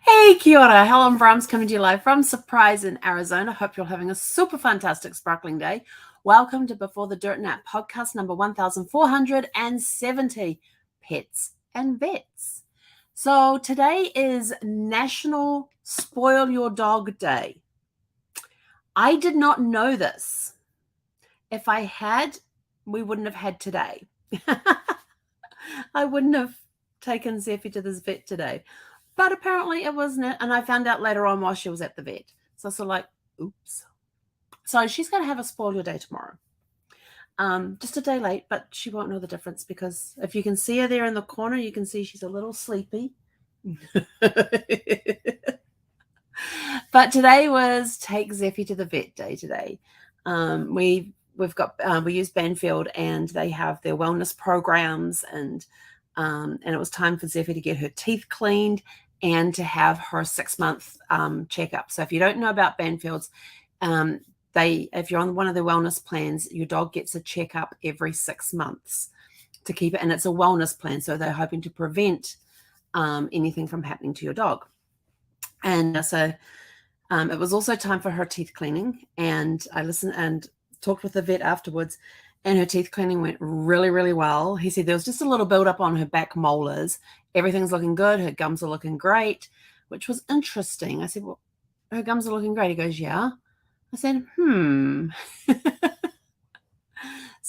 Hey, kia ora. Helen Brahms coming to you live from Surprise in Arizona. Hope you're having a super fantastic sparkling day. Welcome to Before the Dirt Nap podcast number 1470, Pets and Vets. So today is National Spoil Your Dog Day. I did not know this. If I had, we wouldn't have had today. I wouldn't have taken Zeffy to this vet today. But apparently it wasn't. And I found out later on while she was at the vet. So I was like, oops. So she's going to have a spoil your day tomorrow. Just a day late, but she won't know the difference because if you can see her there in the corner, you can see she's a little sleepy. But today was Take Zeffy to the Vet Day today. We use Banfield and they have their wellness programs and it was time for Zeffy to get her teeth cleaned and to have her 6-month checkup. So if you don't know about Banfield's, if you're on one of the wellness plans, your dog gets a checkup every 6 months to keep it, and it's a wellness plan. So they're hoping to prevent anything from happening to your dog. And so it was also time for her teeth cleaning, and I listened and talked with the vet afterwards, and her teeth cleaning went really, really well. He said there was just a little buildup on her back molars. Everything's looking good. Her gums are looking great, which was interesting. I said, well, her gums are looking great. He goes, yeah. I said, So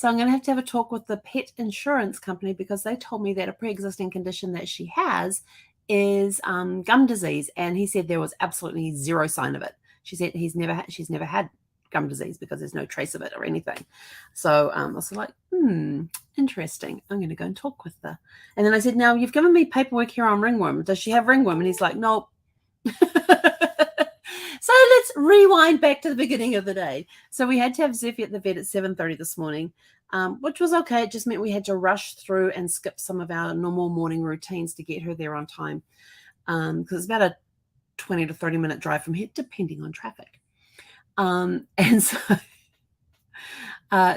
I'm going to have a talk with the pet insurance company because they told me that a pre-existing condition that she has is gum disease. And he said there was absolutely zero sign of it. She said she's never had gum disease because there's no trace of it or anything. So I was like, interesting. I'm going to go and talk with her. And then I said, now you've given me paperwork here on ringworm. Does she have ringworm? And he's like, nope. So let's rewind back to the beginning of the day. So we had to have Zeffy at the vet at 7:30 this morning, which was okay. It just meant we had to rush through and skip some of our normal morning routines to get her there on time because it's about a 20 to 30 minute drive from here, depending on traffic. And so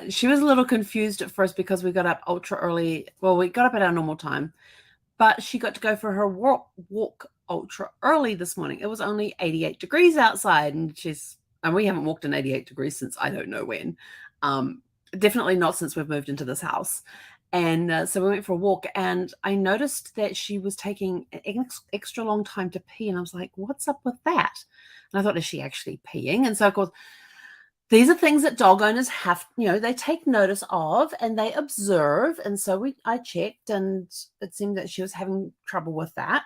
she was a little confused at first because we got up ultra early. Well, we got up at our normal time, but she got to go for her walk ultra early this morning. It was only 88 degrees outside, and we haven't walked in 88 degrees since I don't know when. Definitely not since we've moved into this house. And so we went for a walk, and I noticed that she was taking an extra long time to pee, and I was like, what's up with that? And I thought, is she actually peeing? And so of course, these are things that dog owners have, they take notice of and they observe. And so I checked, and it seemed that she was having trouble with that.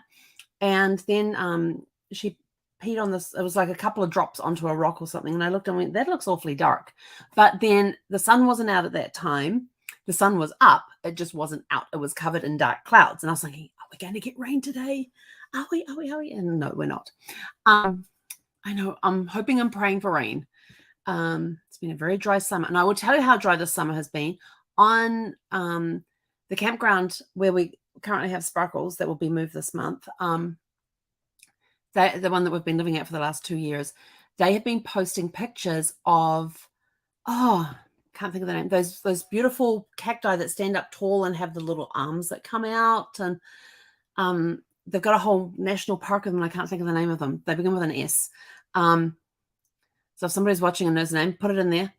And then she peed on this. It was like a couple of drops onto a rock or something. And I looked and went, that looks awfully dark. But then the sun wasn't out at that time. The sun was up. It just wasn't out. It was covered in dark clouds. And I was thinking, are we going to get rain today? Are we? And no, we're not. I know. I'm hoping and praying for rain. It's been a very dry summer, and I will tell you how dry this summer has been. On the campground where we currently have Sparkles that will be moved this month, the one that we've been living at for the last 2 years, they have been posting pictures of, can't think of the name, those beautiful cacti that stand up tall and have the little arms that come out, and they've got a whole national park of them. I can't think of the name of them. They begin with an S. So if somebody's watching and knows the name, put it in there.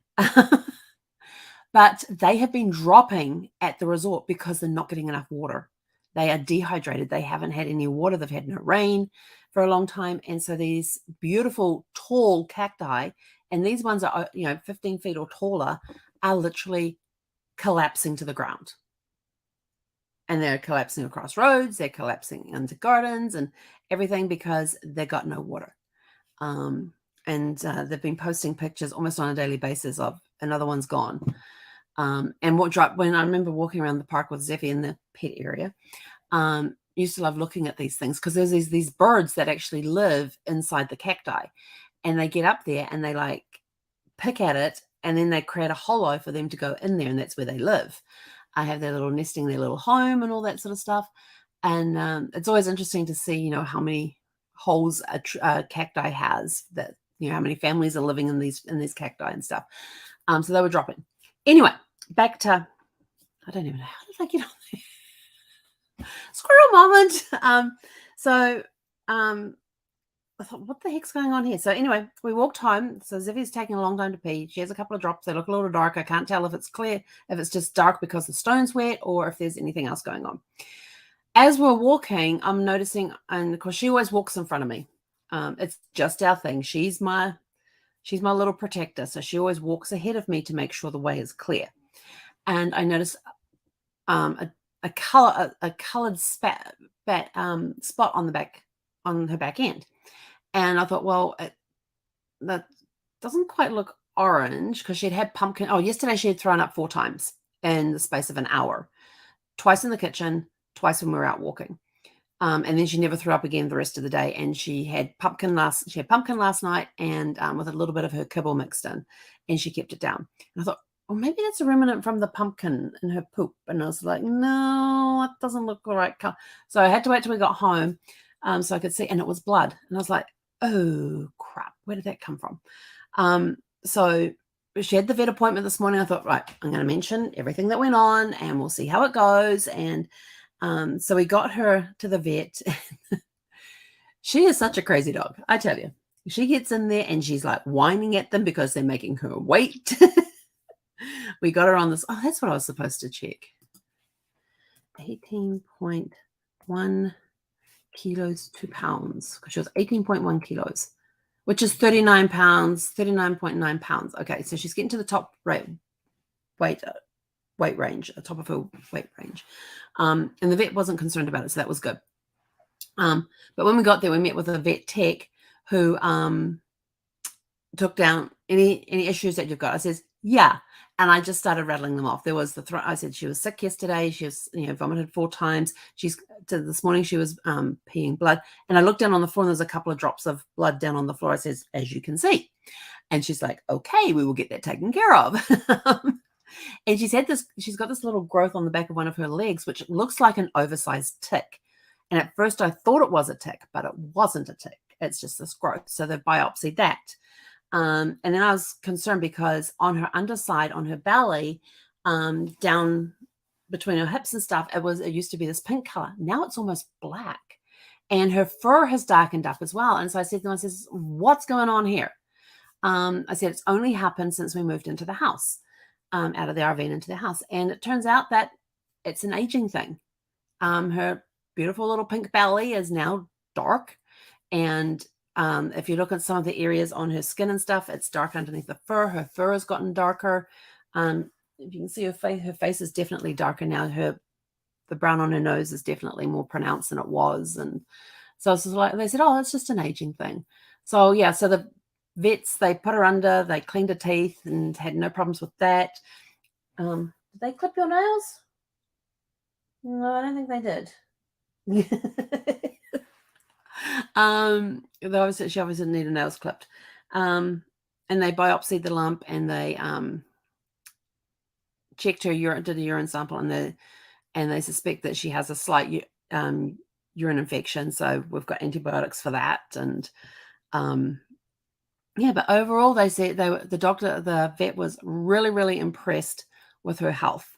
But they have been dropping at the resort because they're not getting enough water. They are dehydrated. They haven't had any water. They've had no rain for a long time. And so these beautiful, tall cacti, and these ones are, 15 feet or taller, are literally collapsing to the ground. And they're collapsing across roads. They're collapsing into gardens and everything because they got no water. And they've been posting pictures almost on a daily basis of another one's gone. And when I remember walking around the park with Zeffy in the pet area, used to love looking at these things because there's these birds that actually live inside the cacti, and they get up there and they like pick at it, and then they create a hollow for them to go in there, and that's where they live. I have their little nesting, their little home, and all that sort of stuff. And it's always interesting to see, how many holes a cacti has, that how many families are living in these cacti and stuff. So they were dropping. Anyway, back to, I don't even know, how did I get on there? Squirrel moment. I thought, what the heck's going on here? So anyway, we walked home. So Zivi's taking a long time to pee. She has a couple of drops. They look a little dark. I can't tell if it's clear, if it's just dark because the stone's wet, or if there's anything else going on. As we're walking, I'm noticing, and of course she always walks in front of me. It's just our thing. She's my little protector. So she always walks ahead of me to make sure the way is clear. And I noticed a colored spot on the back, on her back end. And I thought, well, that doesn't quite look orange, because she'd had pumpkin. Oh, yesterday she had thrown up 4 times in the space of an hour, twice in the kitchen, twice when we were out walking. And then she never threw up again the rest of the day. And she had pumpkin last night, and with a little bit of her kibble mixed in, and she kept it down. And I thought, well, maybe that's a remnant from the pumpkin in her poop. And I was like, no, it doesn't look the right color. So I had to wait till we got home, so I could see, and it was blood. And I was like, oh crap, where did that come from? So she had the vet appointment this morning. I thought, right, I'm going to mention everything that went on, and we'll see how it goes. And so we got her to the vet. She is such a crazy dog, I tell you. She gets in there and she's like whining at them because they're making her wait. We got her on this. Oh, that's what I was supposed to check. 18.1 kilos, 2 pounds, because she was 18.1 kilos, which is 39 pounds, 39.9 pounds. Okay, so she's getting to the top weight range, top of her weight range. And the vet wasn't concerned about it, so that was good. But when we got there, we met with a vet tech who took down any issues that you've got. I says, yeah. And I just started rattling them off. There was the throat. I said she was sick yesterday. She was, vomited 4 times. This morning she was peeing blood. And I looked down on the floor, and there's a couple of drops of blood down on the floor. I says, as you can see. And she's like, okay, we will get that taken care of. And she's got this little growth on the back of one of her legs, which looks like an oversized tick. And at first I thought it was a tick, but it wasn't a tick. It's just this growth. So they biopsied that. And then I was concerned because on her underside, on her belly, down between her hips and stuff, it used to be this pink color. Now it's almost black. And her fur has darkened up as well. And so I said to her, what's going on here? I said, it's only happened since we moved into the house, out of the RV and into the house. And it turns out that it's an aging thing. Her beautiful little pink belly is now dark. And if you look at some of the areas on her skin and stuff, it's dark underneath the fur. Her fur has gotten darker. If you can see her face is definitely darker now. The brown on her nose is definitely more pronounced than it was. And so it's like, they said, oh, it's just an aging thing. So yeah, so the vets, they put her under, they cleaned her teeth and had no problems with that. Did they clip your nails? No, I don't think they did. She obviously needed nails clipped. And they biopsied the lump, and they checked her urine, did a urine sample, and they suspect that she has a slight urine infection. So we've got antibiotics for that. And yeah, but overall, they said the vet was really, really impressed with her health.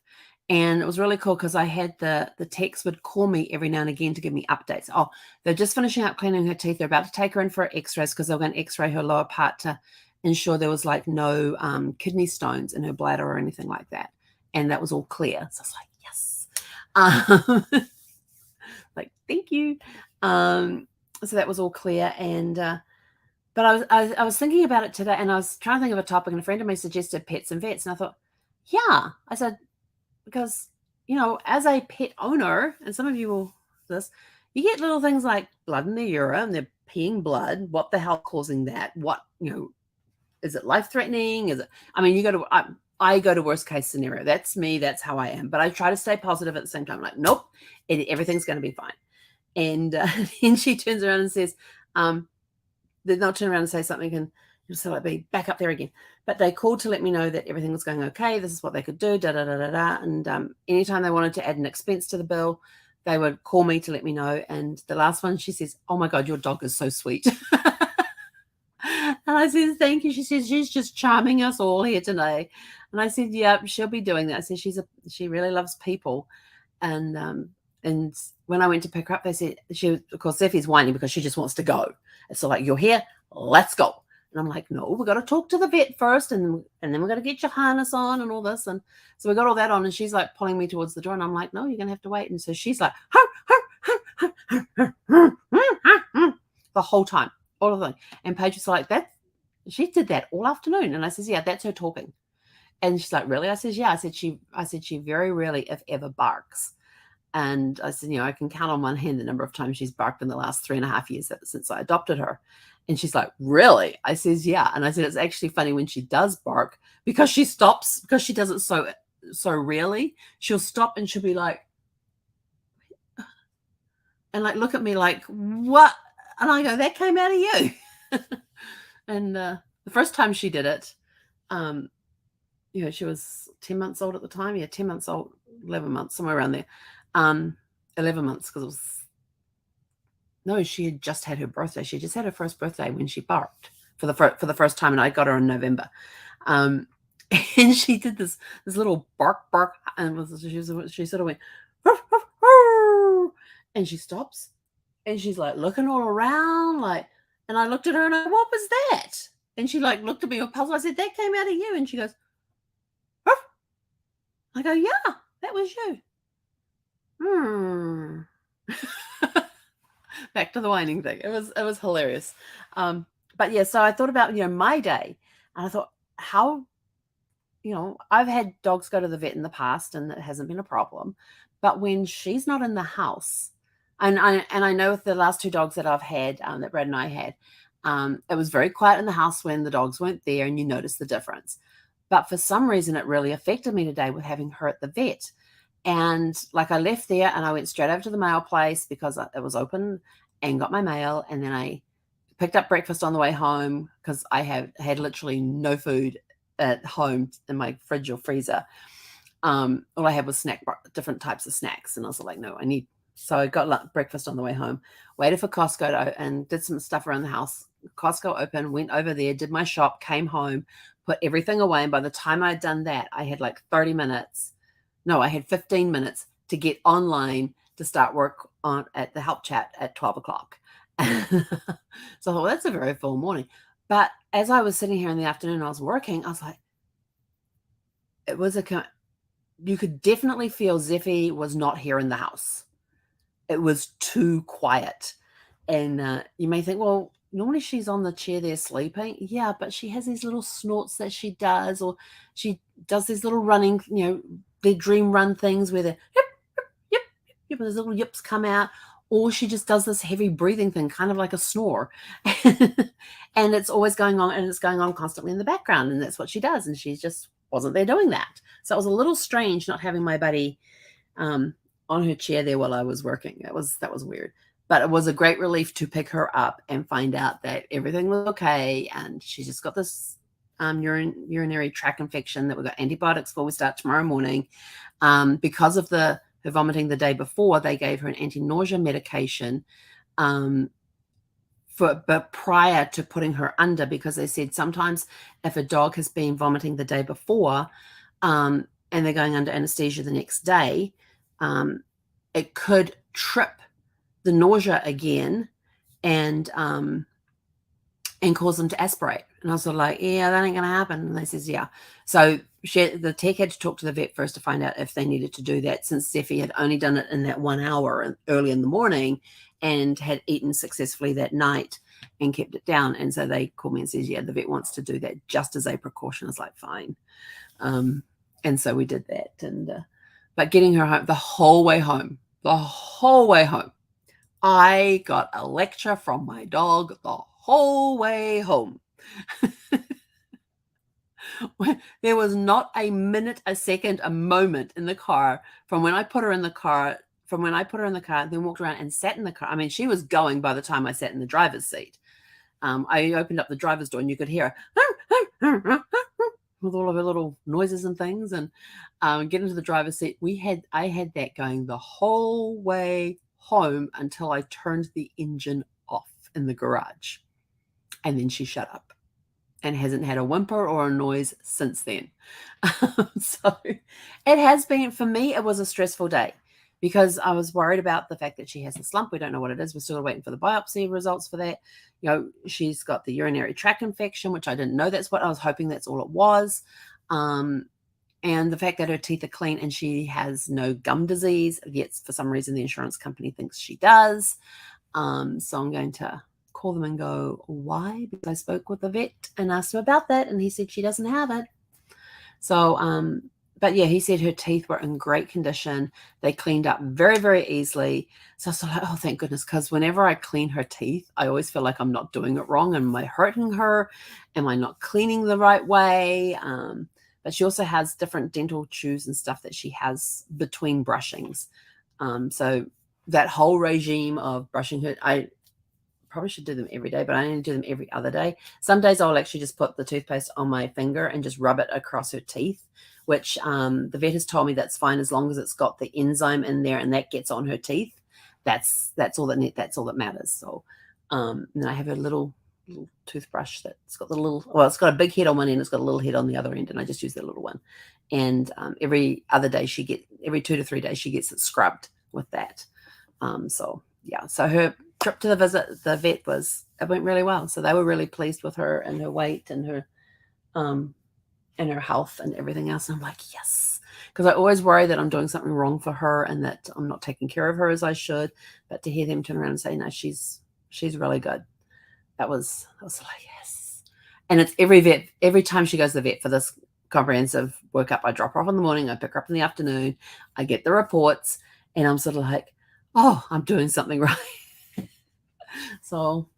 And it was really cool because I had the techs would call me every now and again to give me updates. Oh, they're just finishing up cleaning her teeth. They're about to take her in for x-rays because they're going to x-ray her lower part to ensure there was like no kidney stones in her bladder or anything like that. And that was all clear. So I was like, yes. Like, thank you. So that was all clear. And but I was thinking about it today, and I was trying to think of a topic, and a friend of mine suggested pets and vets. And I thought, yeah. I said, because, as a pet owner, and some of you will this, you get little things like blood in the urine, they're peeing blood. What the hell causing that? What, is it life-threatening? Is it, I go to worst case scenario. That's me. That's how I am. But I try to stay positive at the same time. Like, nope, everything's going to be fine. And then she turns around and says, they'll turn around and say something, and so I'd be back up there again. But they called to let me know that everything was going okay. This is what they could do, And anytime they wanted to add an expense to the bill, they would call me to let me know. And the last one, she says, oh my God, your dog is so sweet. And I said, thank you. She says, she's just charming us all here today. And I said, yeah, she'll be doing that. I said, she really loves people. And And when I went to pick her up, they said, of course, Zeffie's whining because she just wants to go. It's so like, you're here, let's go. And I'm like, no, we've got to talk to the vet first, and then we've got to get your harness on and all this. And so we got all that on, and she's like pulling me towards the door, and I'm like, no, you're going to have to wait. And so she's like, the whole time, all of the thing. And Paige was like, that, she did that all afternoon. And I says, yeah, that's her talking. And she's like, really? I says, yeah. I said, she very rarely, if ever, barks. And I said, I can count on one hand the number of times she's barked in the last 3.5 years since I adopted her. And she's like, really? I says, yeah. And I said, it's actually funny when she does bark, because she stops, because she does it so rarely. She'll stop and she'll be like, and like look at me like, what? And I go, that came out of you. And the first time she did it, she was 10 months old at the time. Yeah, 10 months old, 11 months, somewhere around there. 11 months, because it was, no, she had just had her birthday. She just had her first birthday when she barked for the first time, and I got her in November. And she did this little bark, and she sort of went, ruff, ruff, ruff, and she stops, and she's like looking all around, like, and I looked at her and I, what was that? And she like looked at me with puzzle. I said, that came out of you. And she goes, ruff. I go, yeah, that was you. Back to the whining thing. It was hilarious. But yeah, so I thought about, my day, and I thought, how, I've had dogs go to the vet in the past and it hasn't been a problem. But when she's not in the house, and I know with the last 2 dogs that I've had, that Brad and I had, it was very quiet in the house when the dogs weren't there, and you notice the difference. But for some reason, it really affected me today with having her at the vet. And like, I left there and I went straight over to the mail place because it was open, and got my mail. And then I picked up breakfast on the way home, because I had literally no food at home in my fridge or freezer. All I had was different types of snacks. And I was like, no, so I got breakfast on the way home, waited for Costco and did some stuff around the house. Costco opened, went over there, did my shop, came home, put everything away. And by the time I'd done that, I had like 30 minutes. No, I had 15 minutes to get online to start work at the help chat at 12 o'clock. So I thought, well, that's a very full morning. But as I was sitting here in the afternoon, I was working, I was like, you could definitely feel Zeffie was not here in the house. It was too quiet. And you may think, well, normally she's on the chair there sleeping. Yeah, but she has these little snorts that she does, or she does these little running, their dream run things where they're yip, yip, yip, yip, and those little yips come out, or she just does this heavy breathing thing, kind of like a snore. And it's always going on, and it's going on constantly in the background, and that's what she does. And she just wasn't there doing that. So it was a little strange not having my buddy on her chair there while I was working. That was weird. But it was a great relief to pick her up and find out that everything was okay. And she just got this urinary tract infection that we got antibiotics for. We start tomorrow morning. Because of her vomiting the day before, they gave her an anti-nausea medication but prior to putting her under, because they said sometimes if a dog has been vomiting the day before and they're going under anesthesia the next day, it could trip the nausea again and cause them to aspirate. And I was sort of like, yeah, that ain't going to happen. And they says, yeah. So the tech had to talk to the vet first to find out if they needed to do that, since Zeffie had only done it in that 1 hour early in the morning and had eaten successfully that night and kept it down. And so they called me and says, yeah, the vet wants to do that just as a precaution. I was like, fine. And so we did that. But getting her home, the whole way home, I got a lecture from my dog the whole way home. There was not a minute, a second, a moment in the car from when I put her in the car, then walked around and sat in the car. I mean, she was going by the time I sat in the driver's seat. I opened up the driver's door and you could hear her with all of her little noises and things, and get into the driver's seat. I had that going the whole way home until I turned the engine off in the garage. And then she shut up and hasn't had a whimper or a noise since then. So it has been, for me, it was a stressful day. because I was worried about the fact that she has a slump. We don't know what it is. We're still waiting for the biopsy results for that. She's got the urinary tract infection, which I didn't know that's what I was hoping that's all it was. And the fact that her teeth are clean and she has no gum disease, yet for some reason the insurance company thinks she does. So I'm going to call them and go, why? Because I spoke with the vet and asked him about that, and he said she doesn't have it. So, but yeah, he said her teeth were in great condition. They cleaned up very, very easily. So I was like, oh, thank goodness. Because whenever I clean her teeth, I always feel like I'm not doing it wrong. Am I hurting her? Am I not cleaning the right way? But she also has different dental chews and stuff that she has between brushings. So that whole regime of brushing her, I probably should do them every day, but I only do them every other day. Some days I'll actually just put the toothpaste on my finger and just rub it across her teeth, which the vet has told me that's fine as long as it's got the enzyme in there and that gets on her teeth. That's all that matters. So and I have a little toothbrush that's got it's got a big head on one end, it's got a little head on the other end, and I just use that little one. And every 2 to 3 days she gets it scrubbed with that. So yeah, so her trip to the vet it went really well. So they were really pleased with her and her weight and her health and everything else. And I'm like, yes, because I always worry that I'm doing something wrong for her and that I'm not taking care of her as I should. But to hear them turn around and say, no, she's really good. That was like, yes. And it's every time she goes to the vet for this comprehensive workup, I drop her off in the morning, I pick her up in the afternoon, I get the reports, and I'm sort of like, oh, I'm doing something right. So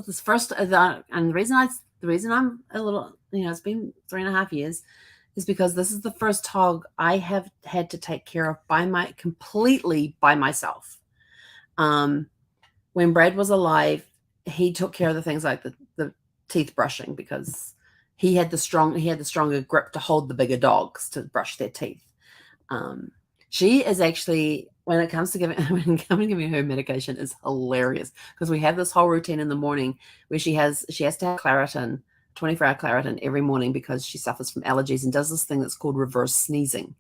this first, and the reason I'm a little, it's been 3.5 years, is because this is the first dog I have had to take care of completely by myself. When Brad was alive, he took care of the things like the teeth brushing, because he had the stronger grip to hold the bigger dogs to brush their teeth. She is actually, when it comes to giving her medication, is hilarious, because we have this whole routine in the morning where she has to have Claritin, 24-hour Claritin every morning, because she suffers from allergies and does this thing that's called reverse sneezing.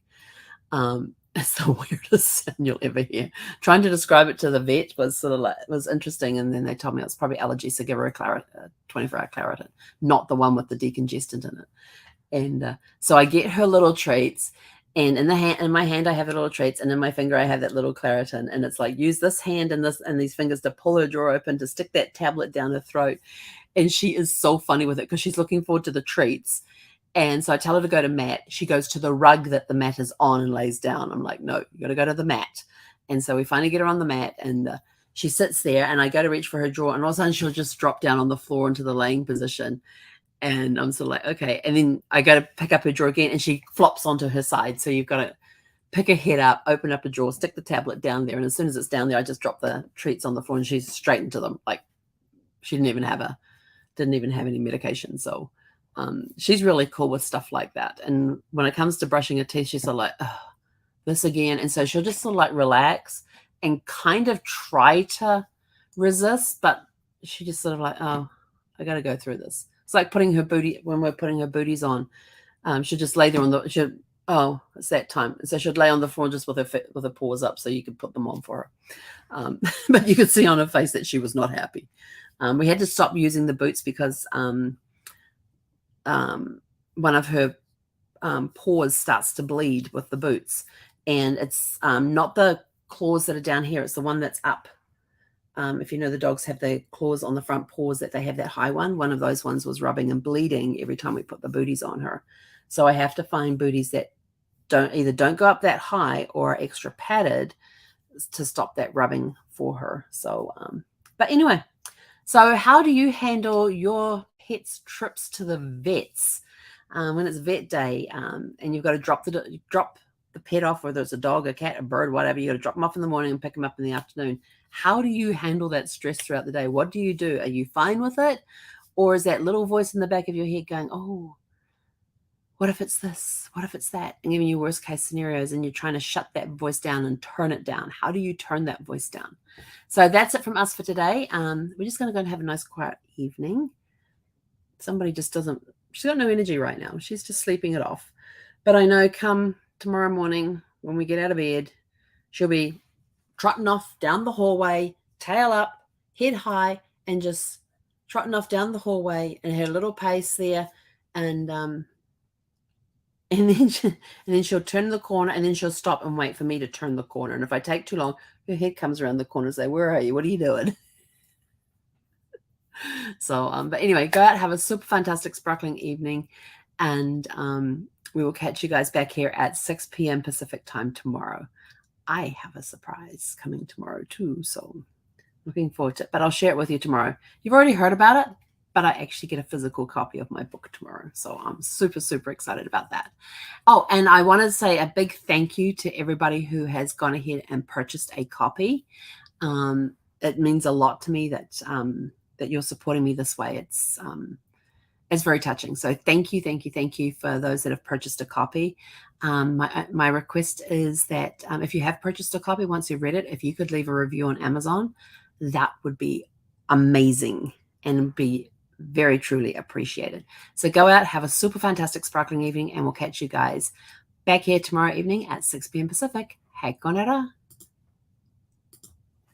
It's the weirdest sound you'll ever hear. Trying to describe it to the vet was interesting, and then they told me it was probably allergies, so give her a 24-hour Claritin, not the one with the decongestant in it. And so I get her little treats, and in my hand I have the little treats, and in my finger I have that little Claritin, and it's like, use this hand and these fingers to pull her drawer open, to stick that tablet down her throat. And she is so funny with it because she's looking forward to the treats. And so I tell her to go to mat. She goes to the rug that the mat is on and lays down. I'm like, no, you got to go to the mat. And so we finally get her on the mat, and she sits there, and I go to reach for her drawer, and all of a sudden she'll just drop down on the floor into the laying position. And I'm sort of like, okay. And then I go to pick up her drawer again, and she flops onto her side. So you've got to pick her head up, open up a drawer, stick the tablet down there. And as soon as it's down there, I just drop the treats on the floor, and she's straight into them. Like she didn't even have any medication. So she's really cool with stuff like that. And when it comes to brushing her teeth, she's sort of like, oh, this again. And so she'll just sort of like relax and kind of try to resist, but she just sort of like, oh, I got to go through this. It's like when we're putting her booties on, she'll just lay there it's that time. And so she'd lay on the floor just with her paws up so you could put them on for her. But you could see on her face that she was not happy. We had to stop using the boots because one of her paws starts to bleed with the boots, and it's not the claws that are down here, it's the one that's up. If you know, the dogs have the claws on the front paws, that they have that high one of those ones was rubbing and bleeding every time we put the booties on her. So I have to find booties that don't go up that high or are extra padded to stop that rubbing for her. So but anyway, so how do you handle your pet's trips to the vets when it's vet day, and you've got to drop the pet off, whether it's a dog, a cat, a bird, whatever? You got to drop them off in the morning and pick them up in the afternoon. How do you handle that stress throughout the day? What do you do? Are you fine with it? Or is that little voice in the back of your head going, oh, what if it's this? What if it's that? And giving you worst case scenarios, and you're trying to shut that voice down and turn it down. How do you turn that voice down? So that's it from us for today. We're just going to go and have a nice quiet evening. Somebody she's got no energy right now. She's just sleeping it off. But I know come tomorrow morning when we get out of bed, she'll be trotting off down the hallway, tail up, head high, and just trotting off down the hallway, and her little pace there, and then she'll turn the corner, and then she'll stop and wait for me to turn the corner. And if I take too long, her head comes around the corner and say, "Where are you? What are you doing?" So, but anyway, go out, have a super fantastic sparkling evening, and we will catch you guys back here at 6 p.m. Pacific time tomorrow. I have a surprise coming tomorrow too, so looking forward to it, but I'll share it with you tomorrow. You've already heard about it, but I actually get a physical copy of my book tomorrow, so I'm super, super excited about that. Oh, and I want to say a big thank you to everybody who has gone ahead and purchased a copy. It means a lot to me that that you're supporting me this way. It's very touching. So thank you for those that have purchased a copy. My request is that if you have purchased a copy, once you've read it, if you could leave a review on Amazon, that would be amazing and be very truly appreciated. So go out, have a super fantastic sparkling evening, and we'll catch you guys back here tomorrow evening at 6 p.m. Pacific. Hei konera.